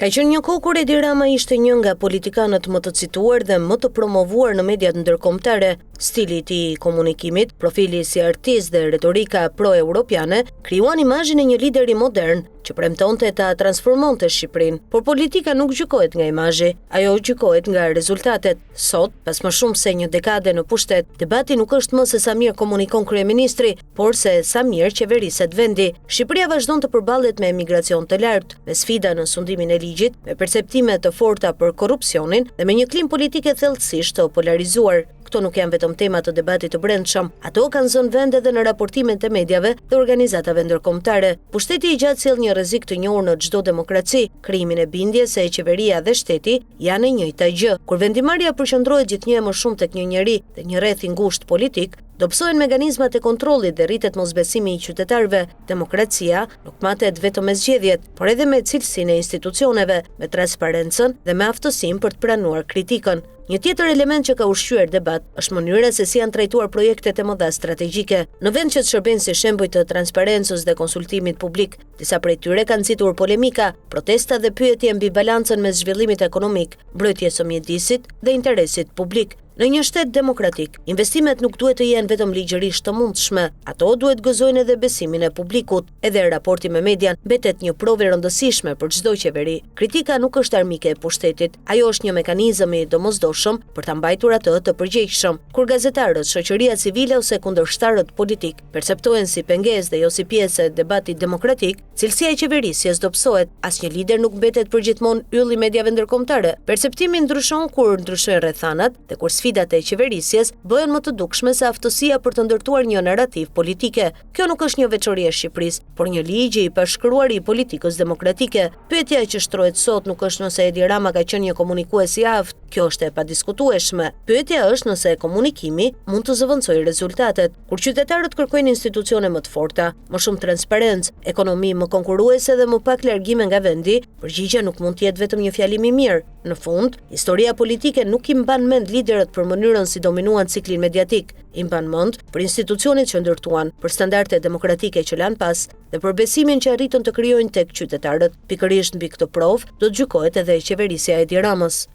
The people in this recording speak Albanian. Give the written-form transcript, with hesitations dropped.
Ka qenë një kohë kur Edi Rama ishte një nga politikanët më të cituar dhe më të promovuar në mediat ndërkombëtare. Stili i tij i komunikimit, profili si artist dhe retorika pro-europiane krijuan imazhin e një lideri modern që premtonte ta transformonte Shqipërinë. Por politika nuk gjykohet nga imazhi, ajo gjykohet nga rezultatet. Sot, pas më shumë se një dekade në pushtet, debati nuk është më se sa mirë komunikon kryeministri, por se sa mirë qeveriset vendi. Shqipëria vazhdon të përballet me emigracion të lartë, me sfida në sundimin e ligjit, me perceptime të forta për korrupsionin dhe me një klim politike thellësisht të polarizuar. Këto nuk janë vetëm tema të debatit të brendshëm, ato kanë zënë vend edhe në raportimet e mediave dhe organizatave ndërkombëtare. Pushteti i gjatë sjell një rrezik të njohur në çdo demokraci, krijimin e bindjes se qeveria dhe shteti janë e njëjta gjë. Kur vendimarrja përqendrohet gjithnjë më shumë tek një njeri dhe një rreth i ngushtë politik, dobësohen mekanizmat e kontrollit dhe rritet mosbesimi i qytetarëve. Demokracia nuk matet vetëm me zgjedhjet, por edhe me cilësinë e institucioneve, me transparencën dhe me aftësinë për të pranuar kritikën. Një tjetër element që ka ushqyer debat është mënyra se si janë trajtuar projektet e mëdha strategjike. Në vend që të shërbejnë si shembuj të transparencës dhe konsultimit publik, disa prej tyre kanë nxitur polemika, protesta dhe pyetje mbi balancën mes zhvillimit ekonomik, mbrojtjes së mjedisit dhe interesit publik. Në një shtet demokratik, investimet nuk duhet të jenë vetëm ligjërisht të mundshme, ato duhet gëzojnë edhe besimin e publikut. Edhe raporti me median mbetet një provë rëndësishme për çdo qeveri. Kritika nuk është armike e pushtetit, ajo është një mekanizëm i domosdoshëm për ta mbajtur atë të përgjegjshëm. Kur gazetarët, shoqëria civile ose kundërshtarët politik perceptohen si pengesë dhe jo si pjesë e debatit demokratik, cilësia e qeverisjes dobësohet. Asnjë lider nuk mbetet përgjithmonë ylli i mediave ndërkombëtare. Perceptimi ndryshon kur ndryshojnë rrethanat dhe kur sfidat e qeverisjes bëhen më të dukshme se aftësia për të ndërtuar një narrativ politike. Kjo nuk është një veçori e Shqipërisë, por një ligj i pashkruar i politikës demokratike. Pyetja që shtrohet sot nuk është nëse Edi Rama ka qenë një komunikues i aftë, kjo është e padiskutueshme. Pyetja është nëse komunikimi mund të zëvendësojë rezultatet. Kur qytetarët kërkojnë institucione më të forta, më shumë transparencë, ekonomi më konkurruese dhe më pak largime nga vendi, përgjigjja nuk mund të jetë vetëm një fjalim i mirë. Në fund, historia politike nuk i mban mend liderët për mënyrën si dominuan ciklin mediatik, i mban mend për institucionet që ndërtuan, për standarde demokratike që lanë pas dhe për besimin që arritën të krijojnë tek qytetarët. Pikërisht mbi këtë provë do të gjykohet edhe qeverisja e Edi Ramës.